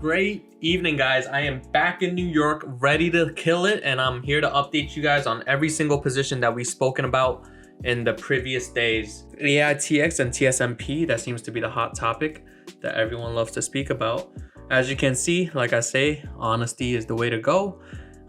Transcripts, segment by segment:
Great evening, guys. I am back in New York, ready to kill it, and I'm here to update you guys on every single position that we've spoken about in the previous days. Aitx and Tsnpd, that seems to be the hot topic that everyone loves to speak about. As you can see, like I say, honesty is the way to go.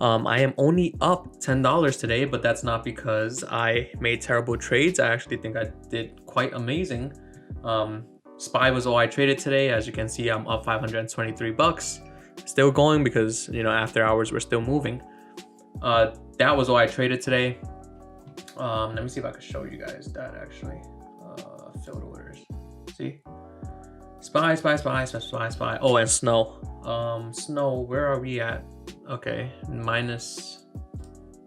I am only up $10 today, but that's not because I made terrible trades. I actually think I did quite amazing. SPY was all I traded today. As you can see, I'm up 523 bucks. Still going because, you know, after hours we're still moving. That was all I traded today. Let me see if I can show you guys that actually. Filled orders. See? SPY. Oh, and snow. Snow, where are we at? Okay, minus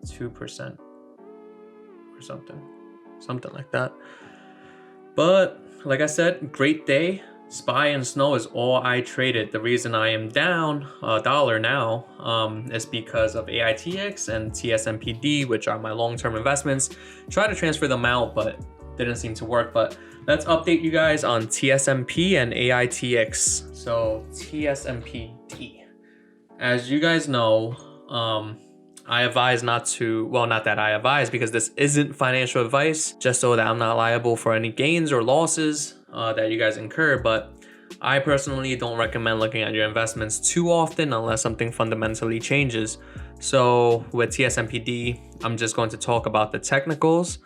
2% or something like that. But like I said, great day. SPY and snow is all I traded. The reason I am down $1 now is because of Aitx and Tsnpd, which are my long-term investments. Try to transfer them out, but didn't seem to work. But let's update you guys on Tsnp and Aitx. So Tsnpd. As you guys know, I advise not to, well, not that I advise, because this isn't financial advice, just so that I'm not liable for any gains or losses that you guys incur. But I personally don't recommend looking at your investments too often unless something fundamentally changes. So with Tsnpd, I'm just going to talk about the technicals.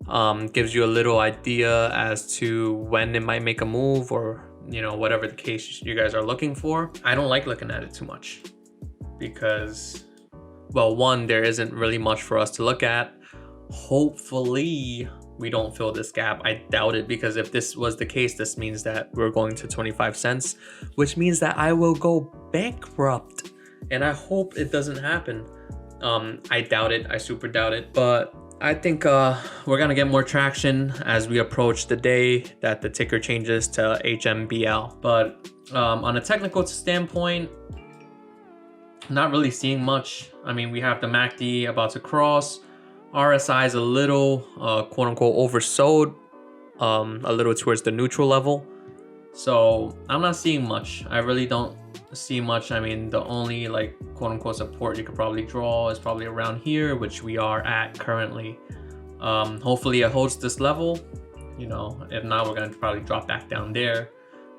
Gives you a little idea as to when it might make a move, or, you know, whatever the case you guys are looking for. I don't like looking at it too much because, well, one, there isn't really much for us to look at. Hopefully we don't fill this gap. I doubt it, because if this was the case, this means that we're going to 25 cents, which means that I will go bankrupt, and I hope it doesn't happen. I doubt it. I super doubt it, but I think we're gonna get more traction as we approach the day that the ticker changes to Hmbl. But on a technical standpoint, not really seeing much. I mean, we have the MACD about to cross. RSI is a little quote unquote oversold, a little towards the neutral level. So I'm not seeing much. I really don't see much. I mean, the only like quote unquote support you could probably draw is probably around here, which we are at currently. Hopefully it holds this level. You know, if not, we're gonna probably drop back down there.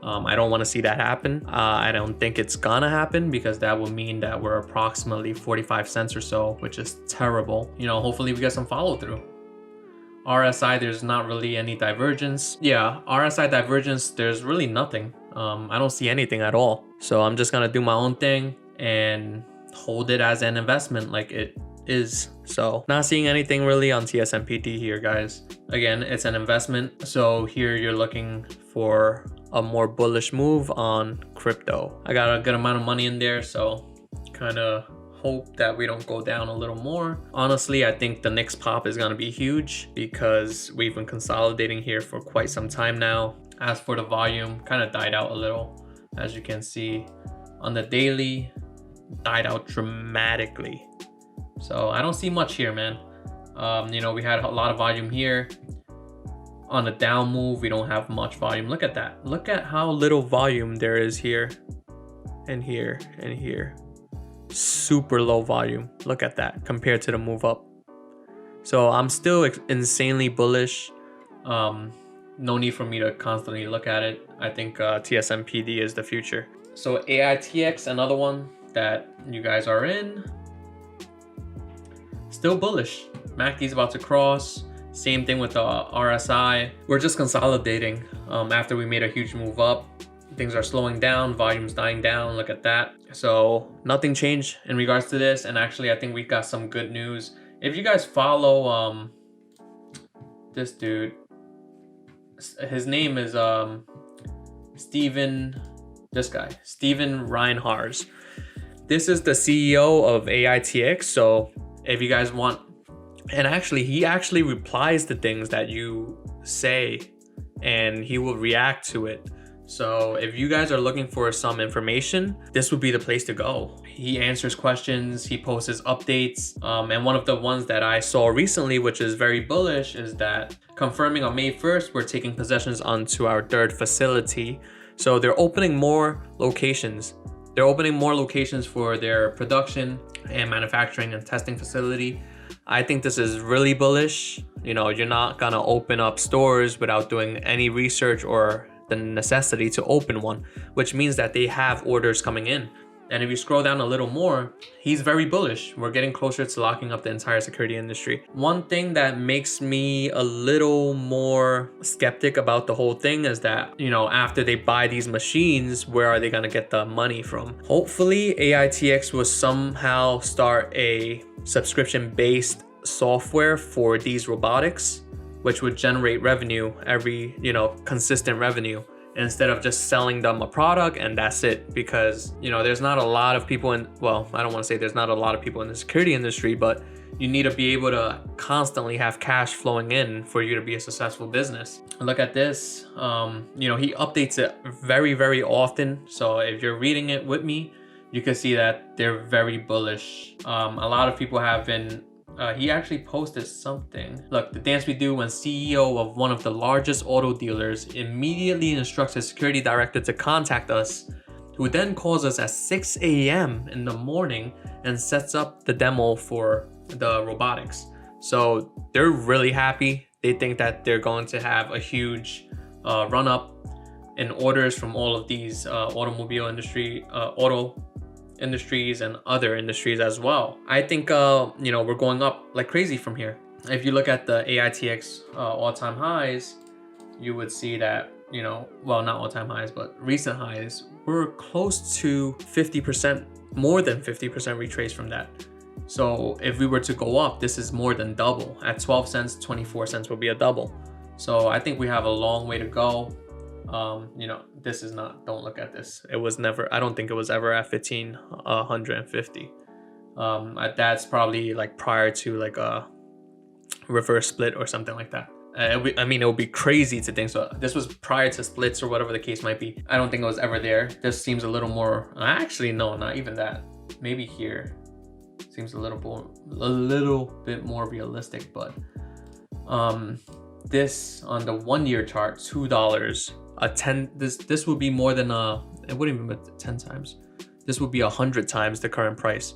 I don't want to see that happen. I don't think it's gonna happen, because that would mean that we're approximately 45 cents or so, which is terrible. You know, hopefully we get some follow through. RSI, there's not really any divergence. Yeah, RSI divergence, there's really nothing. I don't see anything at all. So I'm just gonna do my own thing and hold it as an investment like it is. So not seeing anything really on Tsnpd here, guys. Again, it's an investment. So here you're looking for a more bullish move on crypto. I got a good amount of money in there, so kind of hope that we don't go down a little more. Honestly, I think the next pop is going to be huge, because we've been consolidating here for quite some time now. As for the volume, kind of died out a little. As you can see on the daily, died out dramatically. So I don't see much here, man. You know, we had a lot of volume here. On the down move, we don't have much volume. Look at that. Look at how little volume there is here and here and here. Super low volume. Look at that compared to the move up. So I'm still insanely bullish. No need for me to constantly look at it. I think Tsnpd is the future. So Aitx, another one that you guys are in. Still bullish. MACD is about to cross. Same thing with the RSI. We're just consolidating. After we made a huge move up, things are slowing down, volume's dying down. Look at that. So nothing changed in regards to this. And actually, I think we've got some good news. If you guys follow this dude, his name is Steven Reinhardt. This is the CEO of Aitx. So if you guys want, and actually he actually replies to things that you say, and he will react to it. So if you guys are looking for some information, this would be the place to go. He answers questions, he posts his updates. And one of the ones that I saw recently, which is very bullish, is that confirming on May 1st, we're taking possessions onto our third facility. So they're opening more locations They're opening more locations for their production and manufacturing and testing facility. I think this is really bullish. You know, you're not gonna open up stores without doing any research or the necessity to open one, which means that they have orders coming in. And if you scroll down a little more, he's very bullish. We're getting closer to locking up the entire security industry. One thing that makes me a little more skeptic about the whole thing is that, you know, after they buy these machines, where are they gonna get the money from? Hopefully Aitx will somehow start a subscription-based software for these robotics, which would generate revenue every, you know, consistent revenue, instead of just selling them a product and that's it. Because, you know, there's not a lot of people in, well, I don't want to say there's not a lot of people in the security industry, but you need to be able to constantly have cash flowing in for you to be a successful business. Look at this. You know, he updates it very, very often. So if you're reading it with me, you can see that they're very bullish. A lot of people have been, he actually posted something. Look, the dance we do when CEO of one of the largest auto dealers immediately instructs his security director to contact us, who then calls us at 6 a.m. in the morning and sets up the demo for the robotics. So they're really happy. They think that they're going to have a huge run up in orders from all of these automobile industry, auto industries and other industries as well. I think you know, we're going up like crazy from here. If you look at the Aitx all-time highs, you would see that, you know, well, not all-time highs, but recent highs, we're close to 50%, more than 50% retrace from that. So if we were to go up, this is more than double. At 12 cents, 24 cents will be a double. So I think we have a long way to go. You know, this is not, don't look at this. It was never, I don't think it was ever at 1550. That's probably like prior to like a reverse split or something like that. I mean, it would be crazy to think so. This was prior to splits or whatever the case might be. I don't think it was ever there. This seems a little more, actually, no, not even that. Maybe here seems a little bit more realistic, but this on the 1 year chart, $2. This would be more than it wouldn't even be 10 times. This would be 100 times the current price.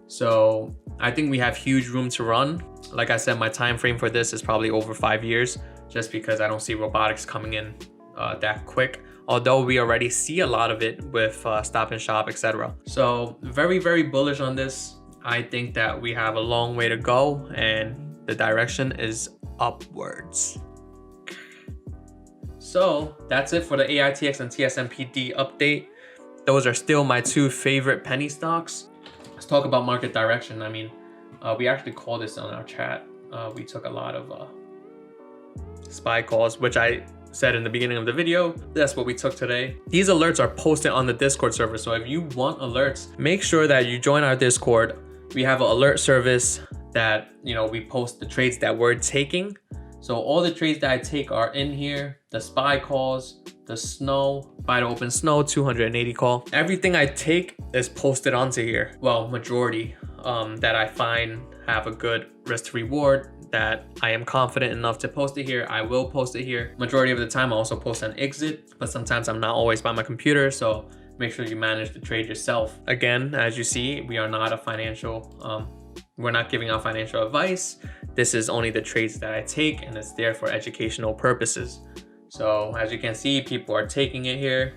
So I think we have huge room to run. Like I said, my time frame for this is probably over 5 years, just because I don't see robotics coming in that quick, although we already see a lot of it with Stop and Shop, etc. So very, very bullish on this. I think that we have a long way to go and the direction is upwards. So that's it for the Aitx and Tsnpd update. Those are still my two favorite penny stocks. Let's talk about market direction. I mean, we actually called this on our chat. We took a lot of spy calls, which I said in the beginning of the video. That's what we took today. These alerts are posted on the Discord server. So if you want alerts, make sure that you join our Discord. We have an alert service that, you know, we post the trades that we're taking. So all the trades that I take are in here. The spy calls, the snow, buy to open snow, 280 call. Everything I take is posted onto here. Well, majority that I find have a good risk to reward, that I am confident enough to post it here, I will post it here. Majority of the time I also post an exit, but sometimes I'm not always by my computer, so make sure you manage the trade yourself. Again, as you see, we are not a financial, we're not giving out financial advice. This is only the trades that I take, and it's there for educational purposes. So as you can see, people are taking it here.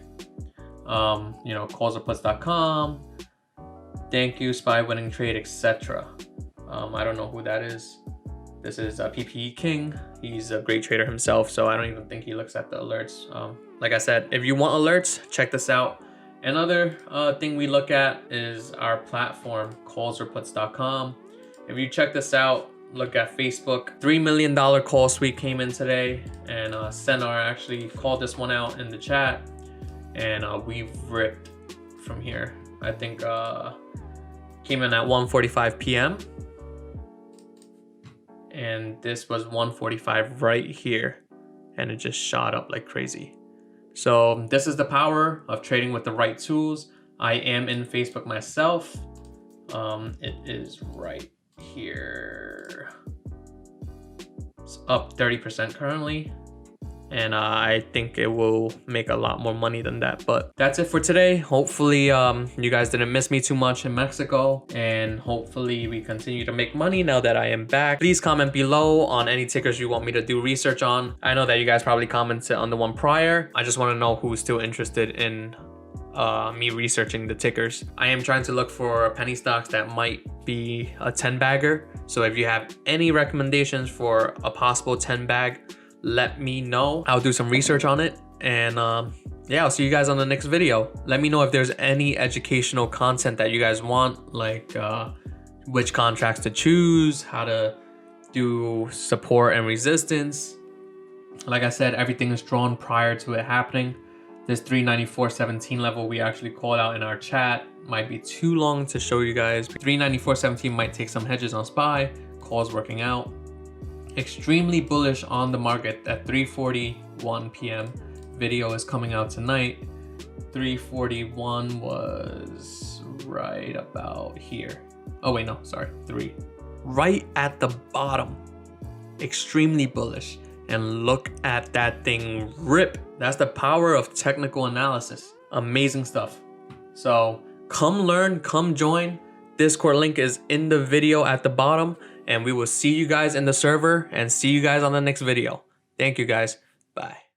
You know, callsorputs.com, thank you, spy winning trade, etc. I don't know who that is. This is PPE King. He's a great trader himself, so I don't even think he looks at the alerts. Like I said, if you want alerts, check this out. Another thing we look at is our platform, callsorputs.com. If you check this out, look at Facebook. $3 million call sweep came in today, and Senar actually called this one out in the chat, and we've ripped from here. I think came in at 1:45 p.m. and this was 1:45 right here, and it just shot up like crazy. So this is the power of trading with the right tools. I am in Facebook myself. It is right here. It's up 30% currently. and I think it will make a lot more money than that. But that's it for today. Hopefully you guys didn't miss me too much in Mexico, and hopefully we continue to make money now that I am back. Please comment below on any tickers you want me to do research on. I know that you guys probably commented on the one prior. I just want to know who's still interested in me researching the tickers. I am trying to look for penny stocks that might be a 10 bagger. So if you have any recommendations for a possible 10 bag, let me know. I'll do some research on it. And yeah, I'll see you guys on the next video. Let me know if there's any educational content that you guys want, like which contracts to choose, how to do support and resistance. Like I said, everything is drawn prior to it happening. This 394.17 level we actually called out in our chat might be too long to show you guys. 394.17 might take some hedges on SPY. Calls working out. Extremely bullish on the market at 3:41 p.m. Video is coming out tonight. 3:41 was right about here. Oh wait, no, sorry, 3. Right at the bottom. Extremely bullish. And look at that thing rip. That's the power of technical analysis. Amazing stuff. So come learn, come join. Discord link is in the video at the bottom, and we will see you guys in the server and see you guys on the next video. Thank you guys. Bye.